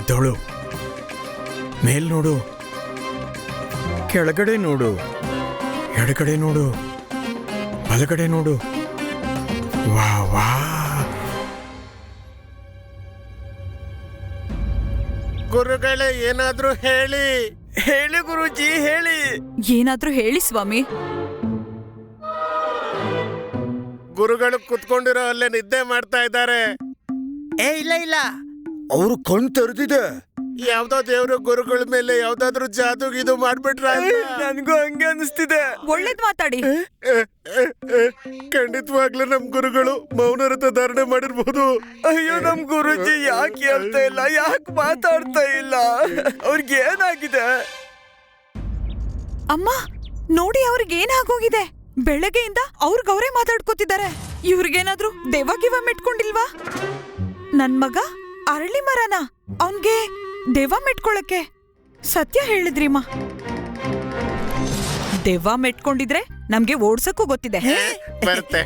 ಎದ್ದೋಳು. ಮೇಲ್ ನೋಡು, ಕೆಳಗಡೆ ನೋಡು, ಎಡಗಡೆ ನೋಡು, ಬಲಗಡೆ ನೋಡು. ವಾ ವಾ. ಗುರುಗಳೇ, ಏನಾದ್ರೂ ಹೇಳಿ. ಹೇಳಿ ಗುರುಜಿ, ಹೇಳಿ. ಏನಾದ್ರೂ ಹೇಳಿ ಸ್ವಾಮಿ. ಗುರುಗಳು ಕುತ್ಕೊಂಡಿರೋ ಅಲ್ಲೇ ನಿದ್ದೆ ಮಾಡ್ತಾ ಇದ್ದಾರೆ. ಇಲ್ಲ ಇಲ್ಲ, ಅವರು ಕಣ್ ತೆರೆದಿದೆ. ಯಾವ್ದೋ ದೇವ್ರು ಗುರುಗಳ ಮೇಲೆ ಯಾವ್ದಾದ್ರು ಜಾದು ಗೀದು ಮಾಡ್ಬಿಟ್ರ? ನನ್ಗೂ ಹಂಗೆ ಅನಿಸ್ತಿದೆ. ಒಳ್ಳೇದ್ ಮಾತಾಡಿ. ಖಂಡಿತವಾಗ್ಲೂ ನಮ್ ಗುರುಗಳು ಮೌನವ್ರತ ಧಾರಣೆ ಮಾಡಿರ್ಬೋದು. ಅಯ್ಯೋ, ನಮ್ ಗುರುಜಿ ಯಾಕೆ ಹೇಳ್ತಾ ಇಲ್ಲ, ಯಾಕೆ ಮಾತಾಡ್ತಾ ಇಲ್ಲ? ಅವ್ರಿಗೆ ಏನಾಗಿದೆ? ಅಮ್ಮ ನೋಡಿ, ಅವ್ರಿಗೆ ಏನಾಗೋಗಿದೆ. ಬೆಳಗ್ಗೆಯಿಂದ ಅವ್ರೇ ಮಾತಾಡ್ಕೋತಿದ್ದಾರೆ. ಇವ್ರಿಗೇನಾದ್ರೂ ದೆವ್ವ ಮೆಟ್ಕೊಂಡಿಲ್ವಾ? ನನ್ ಮಗ ಅರಳಿ ಮರನ ಅವನ್ಗೆ ದೆವ್ವ ಮೆಟ್ಕೊಳಕ್ಕೆ ಸತ್ಯ ಹೇಳಿದ್ರಿಮ್ಮ. ದೆವ್ವ ಮೆಟ್ಕೊಂಡಿದ್ರೆ ನಮ್ಗೆ ಓಡ್ಸಕ್ಕೂ ಗೊತ್ತಿದೆ. ಬರುತ್ತೆ.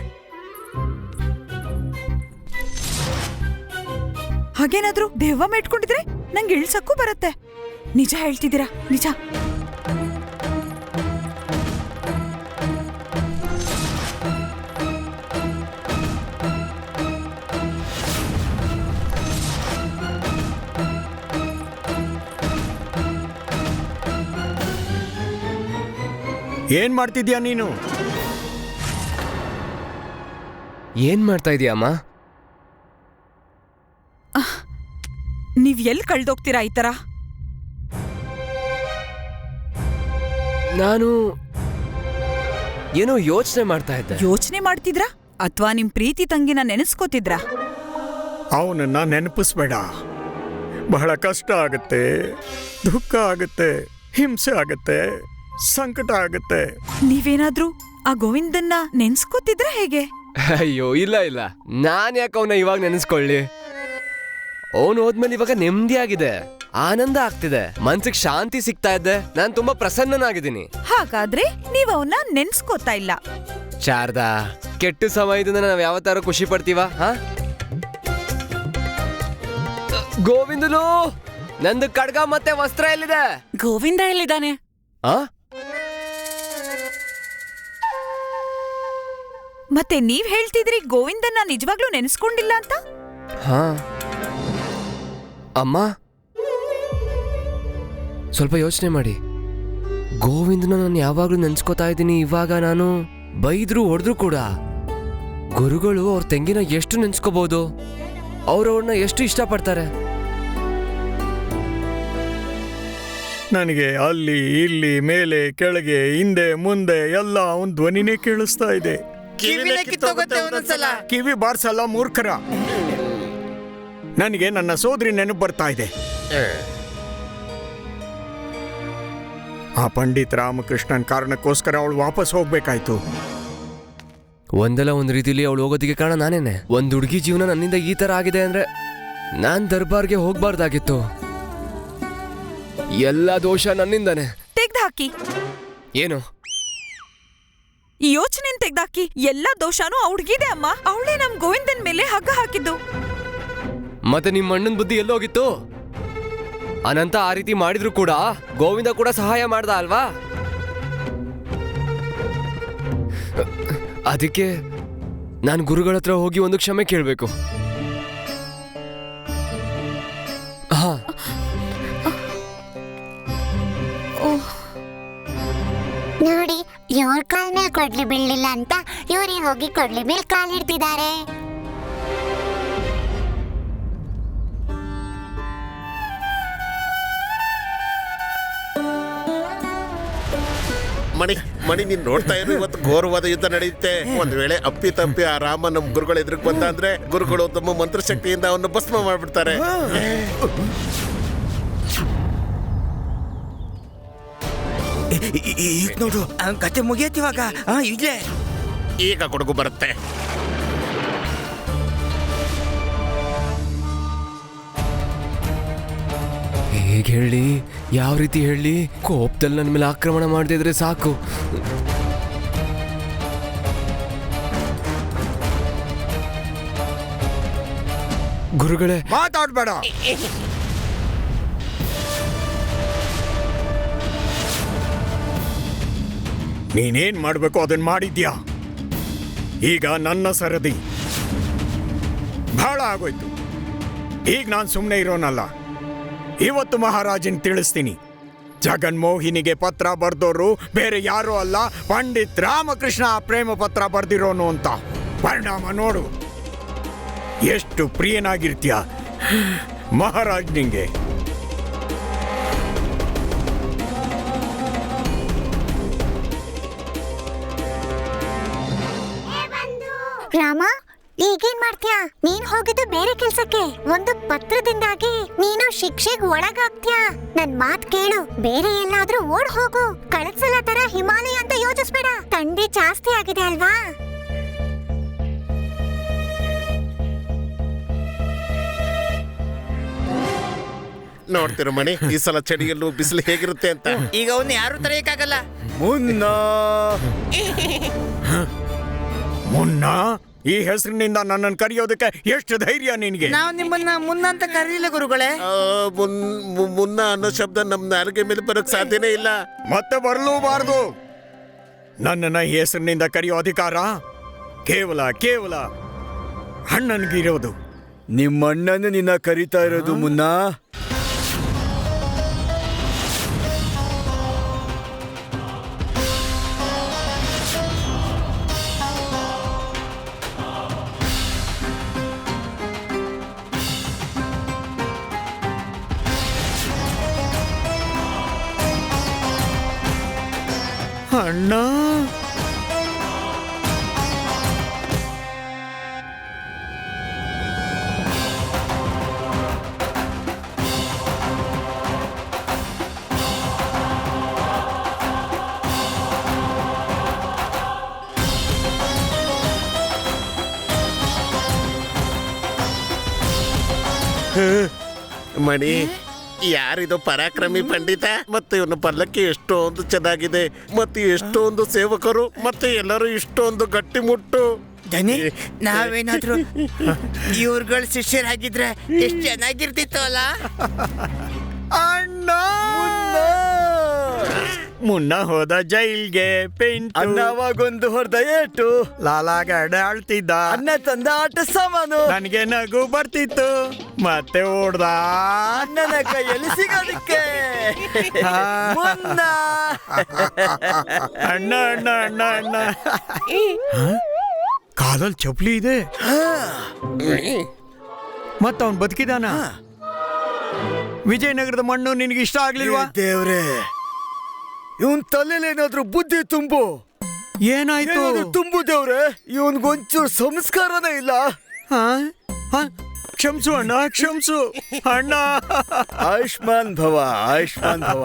ಹಾಗೇನಾದ್ರೂ ದೆವ್ವ ಮೆಟ್ಕೊಂಡಿದ್ರೆ ನಂಗೆ ಇಳ್ಸಕ್ಕೂ ಬರುತ್ತೆ. ನಿಜ ಹೇಳ್ತಿದ್ದೀರಾ? ನಿಜ. ಏನ್ ಮಾಡ್ತಿದ್ಯಾ ನೀನು? ಏನ್ ಮಾಡ್ತಾ ಇದೀಯ ಅಮ್ಮ? ನೀವ್ ಎಲ್ ಕಳ್ದೋಗ್ತೀರಾ ಈ ತರ? ನಾನು ಏನೋ ಯೋಚನೆ ಮಾಡ್ತಾ ಇದ್ದೆ. ಯೋಚನೆ ಮಾಡ್ತಿದ್ರಾ ಅಥವಾ ನಿಮ್ ಪ್ರೀತಿ ತಂಗಿನ ನೆನೆಸ್ಕೋತಿದ್ರಾ? ಅವನನ್ನ ನೆನಪಿಸ್ಬೇಡ. ಬಹಳ ಕಷ್ಟ ಆಗತ್ತೆ, ದುಃಖ ಆಗತ್ತೆ, ಹಿಂಸೆ ಆಗತ್ತೆ, ಸಂಕಟ ಆಗತ್ತೆ. ನೀವೇನಾದ್ರೂ ಆ ಗೋವಿಂದನ್ನ ನೆನ್ಸ್ಕೋತಿದ್ರ ಹೇಗೆ? ಅಯ್ಯೋ ಇಲ್ಲ ಇಲ್ಲ, ನಾನ್ ಯಾಕೆ ಅವನ್ನ ಇವಾಗ ನೆನೆಸ್ಕೊಳ್ಳಿ? ಅವನು ಹೋದ್ಮೇಲೆ ಇವಾಗ ನೆಮ್ಮದಿಯಾಗಿದೆ, ಆನಂದ ಆಗ್ತಿದೆ, ಮನ್ಸಿಗೆ ಶಾಂತಿ ಸಿಗ್ತಾ ಇದೆ. ನಾನ್ ತುಂಬಾ ಪ್ರಸನ್ನನಾಗಿದ್ದೀನಿ. ಹಾಗಾದ್ರೆ ನೀವ್ ಅವನ್ನ ನೆನ್ಸ್ಕೋತಾ ಇಲ್ಲ. ಶಾರದಾ, ಕೆಟ್ಟ ಸಮಯದಿಂದ ನಾವ್ ಯಾವತ್ತಾರು ಖುಷಿ ಪಡ್ತೀವ? ಗೋವಿಂದನು, ನಂದು ಖಡ್ಗ ಮತ್ತೆ ವಸ್ತ್ರ ಎಲ್ಲಿದೆ? ಗೋವಿಂದ ಎಲ್ಲಿದ್ದಾನೆ? ಮತ್ತೆ ನೀವ್ ಹೇಳ್ತಿದ್ರಿ ಗೋವಿಂದನ್ನ ನಿಜವಾಗ್ಲೂ ನೆನೆಸ್ಕೊಂಡಿಲ್ಲ ಅಂತ. ಹಾ ಅಮ್ಮ, ಸ್ವಲ್ಪ ಯೋಚನೆ ಮಾಡಿ. ಗೋವಿಂದನ ನಾನು ಯಾವಾಗ್ಲೂ ನೆನ್ಸ್ಕೊತಾ ಇದ್ದೀನಿ. ಇವಾಗ ನಾನು ಬೈದ್ರು ಹೊಡೆದ್ರು ಕೂಡ ಗುರುಗಳು ಅವ್ರ ತಂಗಿನ ಎಷ್ಟು ನೆನ್ಸ್ಕೋಬಹುದು, ಅವ್ರವ್ರನ್ನ ಎಷ್ಟು ಇಷ್ಟಪಡ್ತಾರೆ. ನನಗೆ ಅಲ್ಲಿ ಇಲ್ಲಿ ಮೇಲೆ ಕೆಳಗೆ ಹಿಂದೆ ಮುಂದೆ ಎಲ್ಲ ಅವನ್ ಧ್ವನಿನೇ ಕೇಳಿಸ್ತಾ ಇದೆ. ಕಿವಿ ಬಾರ್ಸಲ್ಲ ಮೂರ್ಖರ. ನನಗೆ ನನ್ನ ಸೋದರಿ ನೆನಪು ಬರ್ತಾ ಇದೆ. ಆ ಪಂಡಿತ್ ರಾಮಕೃಷ್ಣನ್ ಕಾರಣಕ್ಕೋಸ್ಕರ ಅವಳು ವಾಪಸ್ ಹೋಗ್ಬೇಕಾಯ್ತು. ಒಂದಲ್ಲ ಒಂದ್ ರೀತಿಲಿ ಅವಳು ಹೋಗೋದಿಕ್ಕೆ ಕಾರಣ ನಾನೇನೆ. ಒಂದ್ ಹುಡುಗಿ ಜೀವನ ನನ್ನಿಂದ ಈ ತರ ಆಗಿದೆ ಅಂದ್ರೆ ನಾನ್ ದರ್ಬಾರ್ಗೆ ಹೋಗ್ಬಾರ್ದಾಗಿತ್ತು. ಎಲ್ಲ ದೋಷ ನನ್ನಿಂದಾನೆ. ತೆಗ್ದಾಕಿ. ಏನು? ಈ ಯೋಚನೆ ತೆಗ್ದಾಕಿ. ಎಲ್ಲಾ ದೋಷನೂ ಅವ್ಳಿಗಿದೆ ಅಮ್ಮ. ಅವಳೇ ನಮ್ ಗೋವಿಂದನ್ ಮೇಲೆ ಹಗ್ಗ ಹಾಕಿದ್ದು. ಮತ್ತೆ ನಿಮ್ಮ ಅಣ್ಣನ್ ಬುದ್ಧಿ ಎಲ್ಲೋಗಿತ್ತು? ಅನಂತ ಆ ರೀತಿ ಮಾಡಿದ್ರು ಕೂಡ ಗೋವಿಂದ ಕೂಡ ಸಹಾಯ ಮಾಡ್ದ ಅಲ್ವಾ? ಅದಕ್ಕೆ ನಾನು ಗುರುಗಳ ಹತ್ರ ಹೋಗಿ ಒಂದು ಕ್ಷಮೆ ಕೇಳಬೇಕು. ಹಾ, ನೋಡಿ, ಇವ್ರ ಕಾಲ್ ಮೇಲೆ ಕೊಡ್ಲಿ ಬೀಳಲಿಲ್ಲ ಅಂತ ಇವ್ರಿಗೆ ಹೋಗಿ ಕೊಡ್ಲಿ ಮೇಲೆ ಕಾಲಿಡ್ತಿದ್ದಾರೆ. ಮಣಿ ಮಣಿ, ನೀನ್ ನೋಡ್ತಾ ಇರು, ಇವತ್ತು ಘೋರವಾದ ಯುದ್ಧ ನಡೆಯುತ್ತೆ. ಒಂದ್ ವೇಳೆ ಅಪ್ಪಿ ತಪ್ಪಿ ಆ ರಾಮ ನಮ್ ಗುರುಗಳ ಎದುರಿಗೆ ಬಂದ ಅಂದ್ರೆ ಗುರುಗಳು ತಮ್ಮ ಮಂತ್ರಶಕ್ತಿಯಿಂದ ಅವನ್ನ ಭಸ್ಮ ಮಾಡ್ಬಿಡ್ತಾರೆ. ಈಗ ನೋಡು, ಕತೆ ಮುಗಿಯತ್ತಿವಾಗ. ಇಲ್ಲೇ ಈಗ ಕೊಡಗು ಬರುತ್ತೆ. ಹೇಗೆ ಹೇಳಿ, ಯಾವ ರೀತಿ ಹೇಳಿ? ಕೋಪದಲ್ಲಿ ನನ್ನ ಮೇಲೆ ಆಕ್ರಮಣ ಮಾಡದಿದ್ರೆ ಸಾಕು. ಗುರುಗಳೇ, ಮಾತಾಡ್ಬೇಡ. ನೀನೇನ್ ಮಾಡ್ಬೇಕು ಅದನ್ನ ಮಾಡಿದ್ಯಾ. ಈಗ ನನ್ನ ಸರದಿ. ಬಹಳ ಆಗೋಯ್ತು. ಈಗ ನಾನು ಸುಮ್ಮನೆ ಇರೋನಲ್ಲ. ಇವತ್ತು ಮಹಾರಾಜನ್ ತಿಳಿಸ್ತೀನಿ. ಜಗನ್ಮೋಹಿನಿಗೆ ಪತ್ರ ಬರ್ದೋರು ಬೇರೆ ಯಾರೂ ಅಲ್ಲ, ಪಂಡಿತ್ ರಾಮಕೃಷ್ಣ ಪ್ರೇಮ ಪತ್ರ ಬರ್ದಿರೋನು ಅಂತ. ಪರಿಣಾಮ ನೋಡು, ಎಷ್ಟು ಪ್ರಿಯನಾಗಿರ್ತೀಯ ಮಹಾರಾಜ್ ನಿಂಗೆ. ರಾಮ, ಈಗೇನ್ ಮಾಡ್ತೀಯಾ? ನೀನ್ ಹೋಗಿದ್ದು ಬೇರೆ ಕೆಲ್ಸಕ್ಕೆ. ಒಂದು ಪತ್ರದಿಂದಾಗಿ ನೀನು ಶಿಕ್ಷೆಗೆ ಒಳಗಾಗ್ತೀಯಾ. ನನ್ ಮಾತ್ ಕೇಳು, ಬೇರೆ ಎಲ್ಲಾದ್ರೂ ಓಡ್ ಹೋಗು. ಕಳೆದ್ಸಲ ತರ ಹಿಮಾಲಯ ಅಂತ ಯೋಚಿಸ್ಬೇಡ. ಥಂಡಿ ಜಾಸ್ತಿ ಆಗಿದೆ ಅಲ್ವಾ? ನೋಡ್ತಿರೋ ಮಣಿ, ಈ ಸಲ ಚಳಿಯಲ್ಲೂ ಬಿಸಿಲು ಹೇಗಿರುತ್ತೆ ಅಂತ. ಈಗ ಅವನ್ನ ಯಾರು ತಡೆಯಕ್ಕಾಗಲ್ಲ. ಮುನ್ನ, ಈ ಹೆಸರಿನಿಂದ ನನ್ನನ್ನು ಕರೆಯೋದಕ್ಕೆ ಎಷ್ಟು ಧೈರ್ಯ ನಿನಗೆ? ನಾವು ನಿಮ್ಮನ್ನ ಮುನ್ನ ಅಂತ ಕರೀಲಿಲ್ಲ ಗುರುಗಳೇ. ಮುನ್ನ ಅನ್ನೋ ಶಬ್ದ ನಮ್ ನಾಲ್ಗೆ ಮೇಲೆ ಬರೋಕ್ ಸಾಧ್ಯನೇ ಇಲ್ಲ. ಮತ್ತೆ ಬರಲೂಬಾರ್ದು. ನನ್ನನ್ನ ಈ ಹೆಸರಿನಿಂದ ಕರೆಯೋ ಅಧಿಕಾರ ಕೇವಲ ಅಣ್ಣನಿಗಿರೋದು. ನಿಮ್ಮ ಅಣ್ಣನ ನಿನ್ನ ಕರೀತಾ ಇರೋದು ಮುನ್ನ. ಅಣ್ಣ, ಮಣಿ, ಯಾರಿದು ಪರಾಕ್ರಮಿ ಪಂಡಿತ? ಮತ್ತೆ ಇವನ ಪಲ್ಲಕ್ಕಿ ಎಷ್ಟೊಂದು ಚೆನ್ನಾಗಿದೆ, ಮತ್ತೆ ಎಷ್ಟೊಂದು ಸೇವಕರು, ಮತ್ತೆ ಎಲ್ಲರೂ ಇಷ್ಟೊಂದು ಗಟ್ಟಿಮುಟ್ಟು. ಧನಿ, ನಾವೇನಾದ್ರೂ ಇವ್ರುಗಳ ಶಿಷ್ಯರಾಗಿದ್ರೆ ಎಷ್ಟು ಚೆನ್ನಾಗಿರ್ತಿತ್ತು ಅಲ್ಲ. ಅಣ್ಣ, ಮುನ್ನ ಹೋದ ಜೈಲ್ಗೆ ಪೆಂಟು, ಅನ್ನವಾಗೊಂದು ಹೊಡೆದ ಏಟು, ಲಾಲಾಗಡೆ ಆಳ್ತಿದ್ದ, ಅನ್ನ ತಂದ ಆಟ ಸಾಮಾನು, ನನಗೆ ನಗು ಬರ್ತಿತ್ತು, ಮತ್ತೆ ಓಡ್ದ. ಅಣ್ಣನ ಕೈಯಲ್ಲಿ ಸಿಗೋದಿಕ್ಕೆ ಮುನ್ನ. ಅಣ್ಣ ಅಣ್ಣ ಅಣ್ಣ ಅಣ್ಣ, ಕಾಲಲ್ಲಿ ಚಪ್ಲಿ ಇದೆ, ಮತ್ತ ಅವನ್ ಬದುಕಿದಾನ. ವಿಜಯನಗರದ ಮಣ್ಣು ನಿನಗೆ ಇಷ್ಟ ಆಗ್ಲಿಲ್ವಾ? ದೇವ್ರೆ, ಇವನ್ ತಲೆಯಲ್ಲಿ ಏನಾದ್ರೂ ಬುದ್ಧಿ ತುಂಬು. ಏನಾಯ್ತು? ತುಂಬು ದೇವ್ರೆ, ಇವನ್ಗೊಂಚೂರು ಸಂಸ್ಕಾರನೇ ಇಲ್ಲ. ಕ್ಷಮಿಸು ಅಣ್ಣ, ಕ್ಷಮಿಸು ಅಣ್ಣ. ಆಯುಷ್ಮಾನ್ ಭವ, ಆಯುಷ್ಮಾನ್ ಭವ.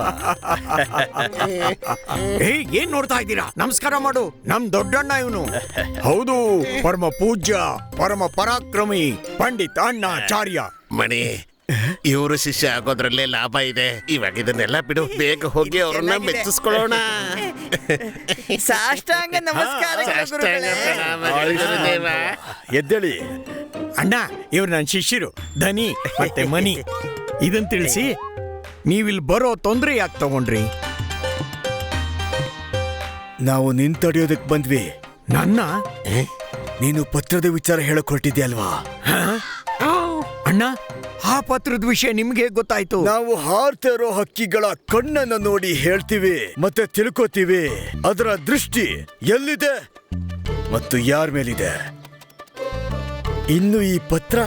ಏನ್ ನೋಡ್ತಾ ಇದ್ದೀರಾ? ನಮಸ್ಕಾರ ಮಾಡು, ನಮ್ ದೊಡ್ಡಣ್ಣ ಇವನು. ಹೌದು, ಪರಮ ಪೂಜ್ಯ, ಪರಮ ಪರಾಕ್ರಮಿ ಪಂಡಿತ್ ಅಣ್ಣಾಚಾರ್ಯ. ಮಣಿ, ಇವರು ಶಿಷ್ಯ ಆಗೋದ್ರಲ್ಲೇ ಲಾಭ ಇದೆ. ಇವಾಗ ಇದನ್ನೆಲ್ಲ ಬಿಡು, ಬೇಗ ಹೋಗಿ ಅವ್ರನ್ನ ಮೆಚ್ಚಿಸ್ಕೊಳ್ಳೋಣ. ಸಾಷ್ಟಾಂಗ ನಮಸ್ಕಾರ ಗುರುದೇವ. ಎದ್ದೇಳಿ. ಅಣ್ಣ, ಇವ್ರು ನನ್ನ ಶಿಷ್ಯರು ಧನಿ ಮತ್ತೆ ಮನಿ. ಇದನ್ ತಿಳಿಸಿ, ನೀವಿಲ್ಲಿ ಬರೋ ತೊಂದ್ರೆ ಯಾಕೆ ತಗೊಂಡ್ರಿ? ನಾವು ನಿಂತಡಿಯೋದಕ್ ಬಂದ್ವಿ. ನನ್ನ ನೀನು ಪತ್ರದ ವಿಚಾರ ಹೇಳಕ್ ಹೊರಟಿದ್ದೆ ಅಲ್ವಾ? ಅಣ್ಣ, ಆ ಪತ್ರದ ವಿಷಯ ನಿಮ್ಗೆ ಗೊತ್ತಾಯ್ತು? ನಾವು ಹಾರ್ತಾ ಇರೋ ಹಕ್ಕಿಗಳ ಕಣ್ಣನ್ನ ನೋಡಿ ಹೇಳ್ತೀವಿ ಮತ್ತೆ ತಿಳ್ಕೋತೀವಿ. ಅದರ ದೃಷ್ಟಿ ಎಲ್ಲಿದೆ ಮತ್ತು ಯಾರ ಮೇಲಿದೆ. ಇನ್ನು ಈ ಪತ್ರ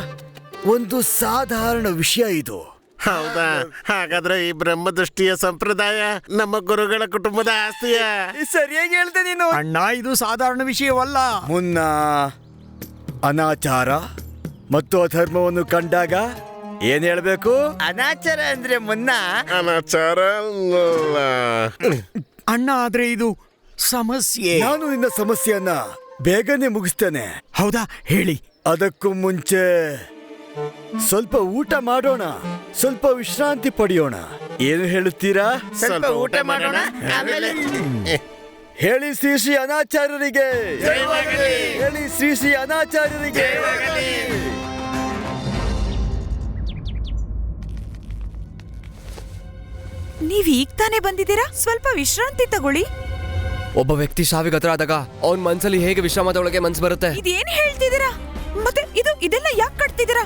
ಒಂದು ಸಾಧಾರಣ ವಿಷಯ. ಇದು ಹೌದಾ? ಹಾಗಾದ್ರೆ ಈ ಬ್ರಹ್ಮದೃಷ್ಟಿಯ ಸಂಪ್ರದಾಯ ನಮ್ಮ ಗುರುಗಳ ಕುಟುಂಬದ ಆಸ್ತಿಯ. ಸರಿಯಾಗಿ ಹೇಳ್ದೆ ನೀನು. ಅಣ್ಣ, ಇದು ಸಾಧಾರಣ ವಿಷಯವಲ್ಲ. ಮುನ್ನ ಅನಾಚಾರ ಮತ್ತು ಅಧರ್ಮವನ್ನು ಕಂಡಾಗ ಏನ್ ಹೇಳ್ಬೇಕು? ಅನಾಚಾರ ಅಂದ್ರೆ ಮುನ್ನ. ಅನಾಚಾರ ಅಲ್ಲ ಅಣ್ಣ, ಆದ್ರೆ ಇದು ಸಮಸ್ಯೆ. ನಾನು ನಿನ್ನ ಸಮಸ್ಯೆಯನ್ನ ಬೇಗನೆ ಮುಗಿಸ್ತೇನೆ. ಹೌದಾ? ಹೇಳಿ. ಅದಕ್ಕೂ ಮುಂಚೆ ಸ್ವಲ್ಪ ಊಟ ಮಾಡೋಣ, ಸ್ವಲ್ಪ ವಿಶ್ರಾಂತಿ ಪಡೆಯೋಣ. ಏನು ಹೇಳುತ್ತೀರಾ? ಸ್ವಲ್ಪ ಊಟ ಮಾಡೋಣ, ಆಮೇಲೆ ಹೇಳಿ ಶ್ರೀ ಶ್ರೀ ಅನಾಚಾರ್ಯರಿಗೆ, ಹೇಳಿ ಶ್ರೀ ಶ್ರೀ ಅನಾಚಾರ್ಯರಿಗೆ. ನೀವ್ ಈಗ ತಾನೇ ಬಂದಿದ್ದೀರಾ, ಸ್ವಲ್ಪ ವಿಶ್ರಾಂತಿ ತಗೊಳ್ಳಿ. ಒಬ್ಬ ವ್ಯಕ್ತಿ ಸಾವಿಗೆ ಹತ್ರ ಆದಾಗ ಅವನ್ ಮನ್ಸಲ್ಲಿ ಹೇಗೆ ವಿಶ್ರಾಮ ತಗೊಳಗೆ ಮನ್ಸು ಬರುತ್ತೆ? ಇದೇನ್ ಹೇಳ್ತಿದ್ದೀರಾ? ಮತ್ತೆ ಇದೆಲ್ಲ ಯಾಕೆ ಕಟ್ತಿದ್ದೀರಾ?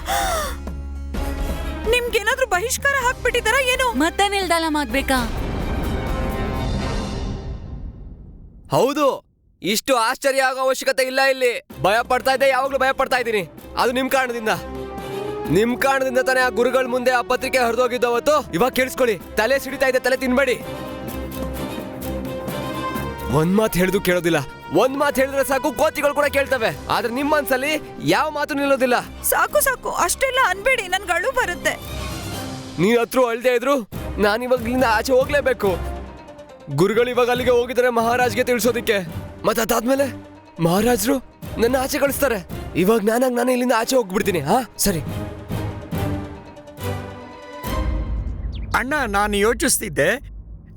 ನಿಮ್ಗೇನಾದ್ರೂ ಬಹಿಷ್ಕಾರ ಹಾಕ್ಬಿಟ್ಟಿದಾರಾ ಏನೋ? ಮತ್ತೆ ನಿಲ್ದಾಳ ಮಾಡ್ಬೇಕಾ? ಹೌದು, ಇಷ್ಟು ಆಶ್ಚರ್ಯ ಆಗೋ ಅವಶ್ಯಕತೆ ಇಲ್ಲ. ಇಲ್ಲಿ ಭಯ ಪಡ್ತಾ ಇದ್ದೆ, ಯಾವಾಗ್ಲೂ ಭಯ ಪಡ್ತಾ ಇದ್ದೀನಿ. ಅದು ನಿಮ್ ಕಾರಣದಿಂದ ತಾನೇ ಆ ಗುರುಗಳ ಮುಂದೆ ಆ ಪತ್ರಿಕೆ ಹರಿದೋಗಿದ್ದು ಅವತ್ತು. ಇವಾಗ ಕೇಳಿಸ್ಕೊಳ್ಳಿ, ತಲೆ ಸಿಡಿತಾ ಇದೆ, ತಲೆ ತಿನ್ಬೇಡಿ. ಒಂದ್ ಮಾತು ಹೇಳಿದ್ರು ಕೇಳೋದಿಲ್ಲ, ಒಂದ್ ಮಾತು ಹೇಳಿದ್ರೆ ಸಾಕು ಕೋತಿಗಳು ಕೂಡ ಕೇಳ್ತವೆ. ಆದ್ರೆ ನಿಮ್ ಮನ್ಸಲ್ಲಿ ಯಾವ ಮಾತು ನಿಲ್ಲೋದಿಲ್ಲ. ಸಾಕು ಅಷ್ಟೆಲ್ಲ ಅನ್ಬೇಡಿ, ನನ್ಗೆ ಅಳು ಬರುತ್ತೆ. ನೀನ್ ಹತ್ರ ಅಳ್ದೇ ಇದ್ರು ನಾನಿವಾಗ ಇಲ್ಲಿಂದ ಆಚೆ ಹೋಗ್ಲೇಬೇಕು. ಗುರುಗಳು ಇವಾಗ ಅಲ್ಲಿಗೆ ಹೋಗಿದ್ದಾರೆ ಮಹಾರಾಜ್ಗೆ ತಿಳಿಸೋದಿಕ್ಕೆ. ಮತ್ತೆ ಅದಾದ್ಮೇಲೆ ಮಹಾರಾಜರು ನನ್ನ ಆಚೆ ಕಳಿಸ್ತಾರೆ. ಇವಾಗ ನಾನು ಇಲ್ಲಿಂದ ಆಚೆ ಹೋಗ್ಬಿಡ್ತೀನಿ. ಹಾ ಸರಿ ಅಣ್ಣ, ನಾನು ಯೋಚಿಸ್ತಿದ್ದೆ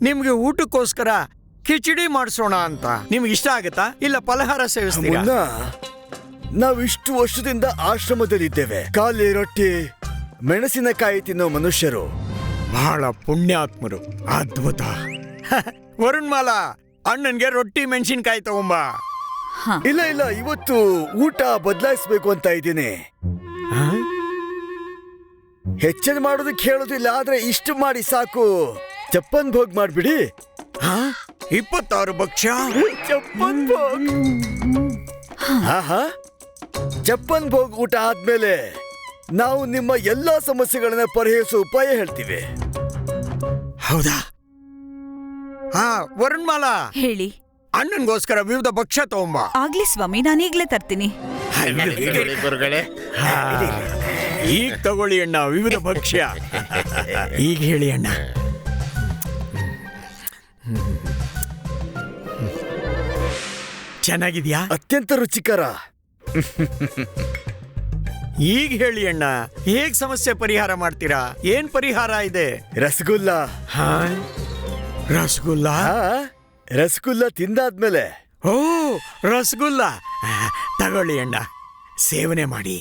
ನಿಮ್ಗೆ ಊಟಕ್ಕೋಸ್ಕರ ಕಿಚಡಿ ಮಾಡಿಸೋಣ ಅಂತ. ನಿಮ್ಗೆ ಇಷ್ಟ ಆಗತ್ತಾ? ಇಲ್ಲ ಫಲಹಾರ ಸೇವಿಸ್ತೀರಾ? ಮುನ್ನ, ನಾವಿಷ್ಟು ವರ್ಷದಿಂದ ಆಶ್ರಮದಲ್ಲಿದ್ದೇವೆ. ಖಾಲಿ ರೊಟ್ಟಿ ಮೆಣಸಿನಕಾಯಿ ತಿನ್ನೋ ಮನುಷ್ಯರು. ಬಹಳ ಪುಣ್ಯಾತ್ಮರು. ಅದ್ಭುತ. ವರುಣ್ಮಾಲಾ, ಅಣ್ಣನ್ಗೆ ರೊಟ್ಟಿ ಮೆಣಸಿನ್ಕಾಯಿ ತಗೊಂಬ. ಇಲ್ಲ, ಇವತ್ತು ಊಟ ಬದಲಾಯಿಸ್ಬೇಕು ಅಂತ ಇದ್ದೀನಿ. ಹೆಚ್ಚಿನ ಮಾಡೋದಕ್ಕೆ ಹೇಳೋದಿಲ್ಲ, ಆದ್ರೆ ಇಷ್ಟು ಮಾಡಿ ಸಾಕು. ಚಪ್ಪನ್ ಭೋಗ್ ಮಾಡ್ಬಿಡಿ. 26 ಭಕ್ಷ್ಯ. ಚಪ್ಪನ್ ಭೋಗ್. ಚಪ್ಪನ್ ಭೋಗ್ ಊಟ ಆದ್ಮೇಲೆ ನಾವು ನಿಮ್ಮ ಎಲ್ಲಾ ಸಮಸ್ಯೆಗಳನ್ನ ಪರಿಹರಿಸೋ ಉಪಾಯ ಹೇಳ್ತೀವಿ. ಹೌದಾ? ವರುಣ್ಮಾಲಾ, ಹೇಳಿ. ಅಣ್ಣನ್ಗೋಸ್ಕರ ವಿವಿಧ ಭಕ್ಷ್ಯ ತಗೊಂಬ. ಆಗ್ಲಿ ಸ್ವಾಮಿ, ನಾನೀಗ್ಲೇ ತರ್ತೀನಿ. ಗುರುಗಳೇ, ಈಗ ತಗೊಳ್ಳಿ ಅಣ್ಣ ವಿವಿಧ ಭಕ್ಷ್ಯ. ಈಗ ಹೇಳಿ ಅಣ್ಣ. ಚೆನ್ನಾಗಿದ್ಯಾ? ಅತ್ಯಂತ ರುಚಿಕರ. ಈಗ ಹೇಳಿ ಅಣ್ಣ, ಹೇಗ್ ಸಮಸ್ಯೆ ಪರಿಹಾರ ಮಾಡ್ತೀರಾ? ಏನ್ ಪರಿಹಾರ ಇದೆ? ರಸಗುಲ್ಲ. ರಸಗುಲ್ಲ? ರಸಗುಲ್ಲ ತಿಂದಾದ್ಮೇಲೆ. ಓ, ರಸಗುಲ್ಲ ತಗೊಳ್ಳಿ ಅಣ್ಣ, ಸೇವನೆ ಮಾಡಿ.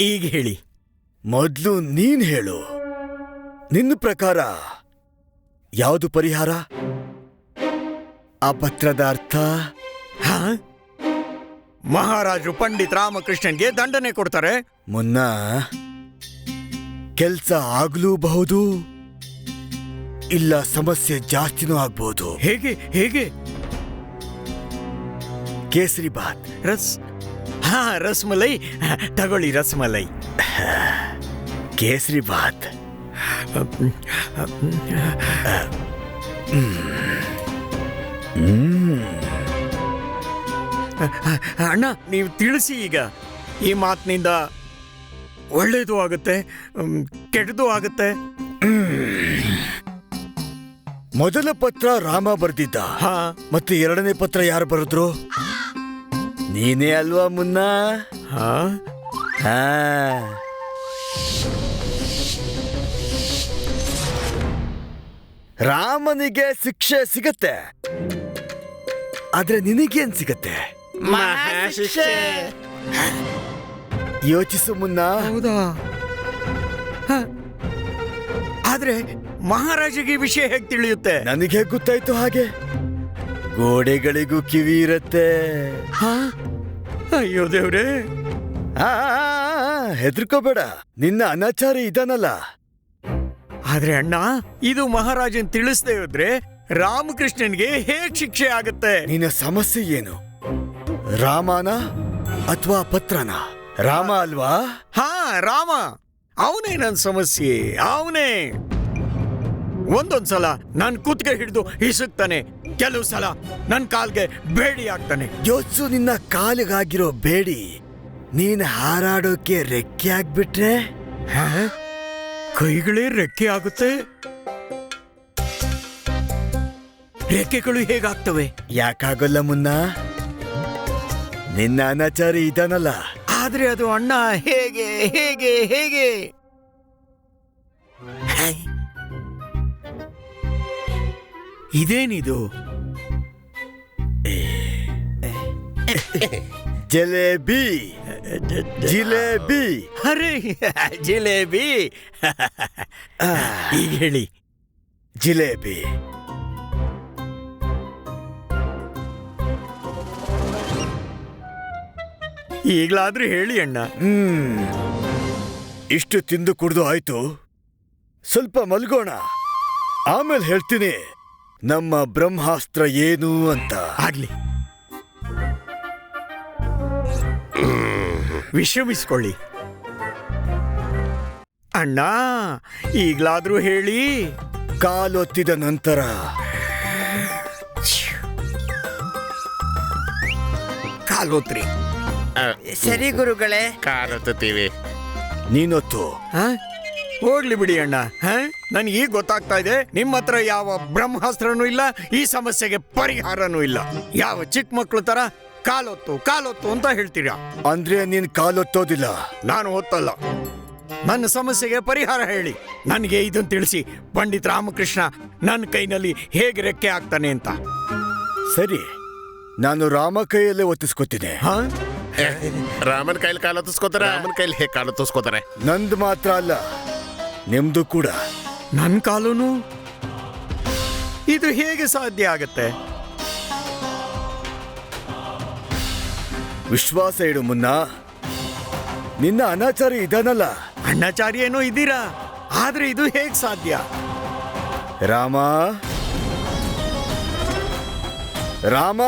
ಈಗ ಹೇಳಿ. ಮೊದ್ಲು ನೀನ್ ಹೇಳು, ನಿನ್ನ ಪ್ರಕಾರ ಯಾವುದು ಪರಿಹಾರ? ಆ ಪತ್ರದ ಅರ್ಥ? ಮಹಾರಾಜರು ಪಂಡಿತ್ ರಾಮಕೃಷ್ಣನ್ಗೆ ದಂಡನೆ ಕೊಡ್ತಾರೆ. ಮುನ್ನ, ಕೆಲ್ಸ ಆಗ್ಲೂಬಹುದು, ಇಲ್ಲ ಸಮಸ್ಯೆ ಜಾಸ್ತಿನೂ ಆಗ್ಬಹುದು. ಹೇಗೆ? ಕೇಸರಿ ಬಾತ್. ರಸ್ಮಲೈ ತಗೊಳ್ಳಿ. ರಸ್ಮಲೈ, ಕೇಸರಿ ಬಾತ್. ಅಣ್ಣ, ನೀವು ತಿಳಿಸಿ ಈಗ. ಈ ಮಾತಿನಿಂದ ಒಳ್ಳೇದು ಆಗುತ್ತೆ, ಕೆಟ್ಟದು ಆಗುತ್ತೆ. ಮೊದಲ ಪತ್ರ ರಾಮ ಬರ್ದಿದ್ದ, ಮತ್ತೆ ಎರಡನೇ ಪತ್ರ ಯಾರು ಬರೆದ್ರು? ನೀನೇ ಅಲ್ವಾ ಮುನ್ನ? ರಾಮನಿಗೆ ಶಿಕ್ಷೆ ಸಿಗತ್ತೆ, ಆದ್ರೆ ನಿನಗೇನ್ ಸಿಗತ್ತೆ? ಮಹಾಶಿಕ್ಷೆ. ಯೋಚಿಸು ಮುನ್ನ. ಹೌದಾ? ಆದ್ರೆ ಮಹಾರಾಜಗೆ ಈ ವಿಷಯ ಹೇಗೆ ತಿಳಿಯುತ್ತೆ? ನನಗೆ ಗೊತ್ತಾಯ್ತು ಹಾಗೆ. ಗೋಡೆಗಳಿಗೂ ಕಿವಿ ಇರತ್ತೆ. ಅಯ್ಯೋ ದೇವ್ರೆ. ಹೆದರ್ಕೋಬೇಡ, ನಿನ್ನ ಅನಾಚಾರಿ ಇದಾನಲ್ಲ. ಆದ್ರೆ ಅಣ್ಣ, ಇದು ಮಹಾರಾಜನ್ ತಿಳಿಸದೆ ಹೋದ್ರೆ ರಾಮಕೃಷ್ಣನ್ಗೆ ಹೇಗ್ ಶಿಕ್ಷೆ ಆಗುತ್ತೆ? ನಿನ್ನ ಸಮಸ್ಯೆ ಏನು? ರಾಮನ ಅಥವಾ ಪತ್ರನ? ರಾಮ ಅಲ್ವಾ? ರಾಮ. ಅವನೇ ನನ್ ಸಮಸ್ಯೆ. ಅವನೇ ಒಂದೊಂದ್ಸಲ ನನ್ ಕೂತ್ಗೆ ಹಿಡಿದು ಹಿಸುಕ್ತಾನೆ, ಕೆಲವು ಸಲ ನನ್ ಕಾಲ್ಗೆ ಬೇಡಿ ಆಗ್ತಾನೆ. ಯೋಚಿಸು, ನಿನ್ನ ಕಾಲಿಗಾಗಿರೋ ಬೇಡಿ ನೀನ್ ಹಾರಾಡೋಕೆ ರೆಕ್ಕೆ ಆಗ್ಬಿಟ್ರೆ ಕೈಗಳೇ ರೆಕ್ಕೆ ಆಗುತ್ತೆ. ರೆಕ್ಕೆಗಳು ಹೇಗಾಗ್ತವೆ? ಯಾಕಾಗಲ್ಲ ಮುನ್ನ, ನಿನ್ನ ಅನಾಚಾರಿ ಇದಾನಲ್ಲ. ಆದ್ರೆ ಅದು ಅಣ್ಣ ಹೇಗೆ ಹೇಗೆ ಹೇಗೆ ಇದೇನಿದು? ಜಲೇಬಿ ಜಿಲೇಬಿ. ಅರೆ ಜಿಲೇಬಿ. ಈಗ ಹೇಳಿ. ಜಿಲೇಬಿ. ಈಗ್ಲಾದ್ರೂ ಹೇಳಿ ಅಣ್ಣ. ಇಷ್ಟು ತಿಂದು ಕುಡ್ದು ಆಯ್ತು, ಸ್ವಲ್ಪ ಮಲ್ಗೋಣ. ಆಮೇಲೆ ಹೇಳ್ತೀನಿ ನಮ್ಮ ಬ್ರಹ್ಮಾಸ್ತ್ರ ಏನು ಅಂತ. ಆಗ್ಲಿ, ವಿಶ್ರಮಿಸ್ಕೊಳ್ಳಿ. ಅಣ್ಣ ಈಗ್ಲಾದ್ರೂ ಹೇಳಿ. ಕಾಲೊತ್ತಿದ ನಂತರ ಕಾಲೋತ್ರಿ. ಸರಿ ಗುರುಗಳೇ. ಕಾರತ್ತೀವಿ. ನೀನೊತ್ತು. ಹೋಗ್ಲಿ ಬಿಡಿ ಅಣ್ಣ. ನನಗೆ ಈಗ ಗೊತ್ತಾಗ್ತಾ ಇದೆ, ನಿಮ್ಮ ಹತ್ರ ಯಾವ ಬ್ರಹ್ಮಾಸ್ತ್ರನೂ ಇಲ್ಲ, ಈ ಸಮಸ್ಯೆಗೆ ಪರಿಹಾರನೂ ಇಲ್ಲ. ಯಾವ ಚಿಕ್ಕ ಮಕ್ಳು ತರ ಕಾಲೊತ್ತು ಕಾಲೊತ್ತು ಅಂತ ಹೇಳ್ತೀರಾ. ಅಂದ್ರೆ ನೀನ್ ಕಾಲೊತ್ತೋದಿಲ್ಲ. ನಾನು ಹೊತ್ತಲ್ಲ. ನನ್ನ ಸಮಸ್ಯೆಗೆ ಪರಿಹಾರ ಹೇಳಿ. ನನಗೆ ಇದನ್ನು ತಿಳಿಸಿ, ಪಂಡಿತ್ ರಾಮಕೃಷ್ಣ ನನ್ನ ಕೈನಲ್ಲಿ ಹೇಗೆ ರೆಕ್ಕೆ ಆಗ್ತಾನೆ ಅಂತ. ಸರಿ, ನಾನು ರಾಮ ಕೈಯಲ್ಲೇ ಒತ್ತಿಸ್ಕೊತೀನಿ. ರಾಮನ್ ಕೈಲಿ ಕಾಲೊತ್ತಿಸ್ಕೋತಾರೆ. ರಾಮನ್ ಕೈಲಿ ಹೇಗೆ ಕಾಲೊತ್ತಿಸ್ಕೋತಾರೆ? ನಂದು ಮಾತ್ರ ಅಲ್ಲ, ನಿಮ್ದು ಕೂಡ. ನನ್ನ ಕಾಲೂನು? ಇದು ಹೇಗೆ ಸಾಧ್ಯ ಆಗತ್ತೆ? ವಿಶ್ವಾಸ ಇಡು ಮುನ್ನ, ನಿನ್ನ ಅನಾಚಾರಿ ಇದಾನಲ್ಲ. ಅಣ್ಣಾಚಾರಿ ಏನೋ ಇದ್ದೀರಾ, ಆದ್ರೆ ಇದು ಹೇಗೆ ಸಾಧ್ಯ? ರಾಮ ರಾಮ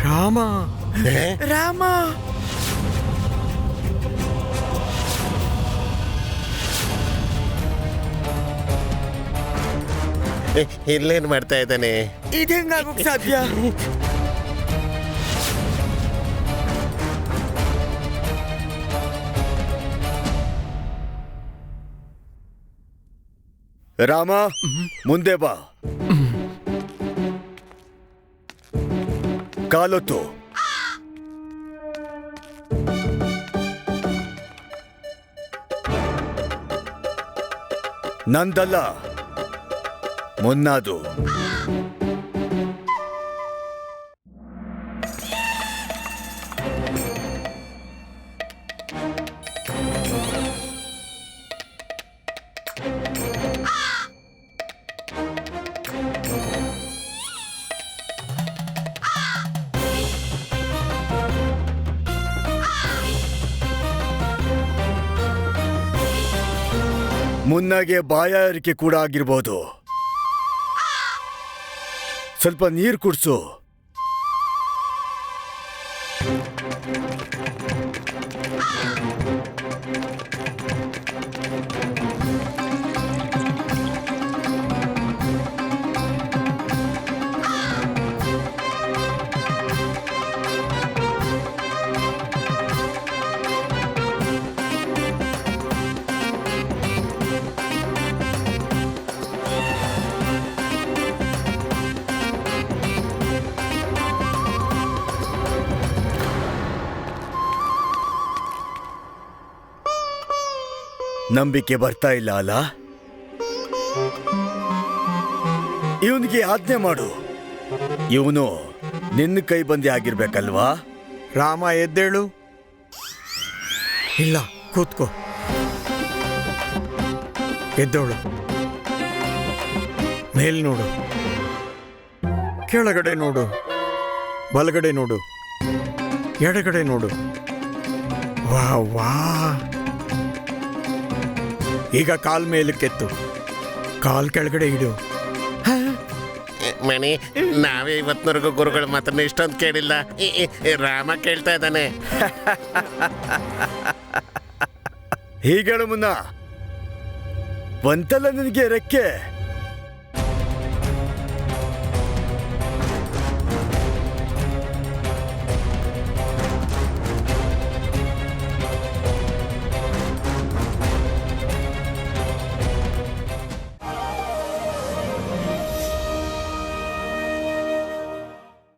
ರಾಮ ರಾಮ. ಇಲ್ಲೇನ್ ಮಾಡ್ತಾ ಇದ್ದಾನೆ? ಇದು ಹೆಂಗಾಗೋಕ್ ಸಾಧ್ಯ? ರಾಮ, ಮುಂದೆ ಬಾ. ಕಾಲೊತ್ತು. ನಂದಲ್ಲ, ಮುನ್ನಾದು. ಮುನ್ನಾಗೆ ಬಾಯಾರಿಕೆ ಕೂಡ ಆಗಿರ್ಬೋದು. ಸ್ವಲ್ಪ ನೀರು ಕುಡ್ಸು. ನಂಬಿಕೆ ಬರ್ತಾ ಇಲ್ಲ ಅಲ್ಲ? ಇವನಿಗೆ ಆಜ್ಞೆ ಮಾಡು. ಇವನು ನಿನ್ನ ಕೈ ಬಂದಿ ಆಗಿರ್ಬೇಕಲ್ವಾ? ರಾಮ ಎದ್ದೇಳು. ಇಲ್ಲ, ಕೂತ್ಕೋ. ಎದ್ದೋಳು. ಮೇಲ್ ನೋಡು, ಕೆಳಗಡೆ ನೋಡು, ಬಲಗಡೆ ನೋಡು, ಎಡಗಡೆ ನೋಡು. ವಾ ವಾ. ಈಗ ಕಾಲ್ ಮೇಲಕ್ಕೆತ್ತು, ಕಾಲ್ ಕೆಳಗಡೆ ಇಡು. ರುಕ್ಮಿಣಿ, ನಾವೇ ಇವತ್ತಿನವರೆಗೂ ಗುರುಗಳ ಮಾತನ್ನ ಇಷ್ಟೊಂದು ಕೇಳಿಲ್ಲ. ರಾಮ ಕೇಳ್ತಾ ಇದ್ದಾನೆ. ಹೀಗೇಳು ಮುನ್ನ ಬಂತಲ್ಲ ನಿನಗೆ ರೆಕ್ಕೆ.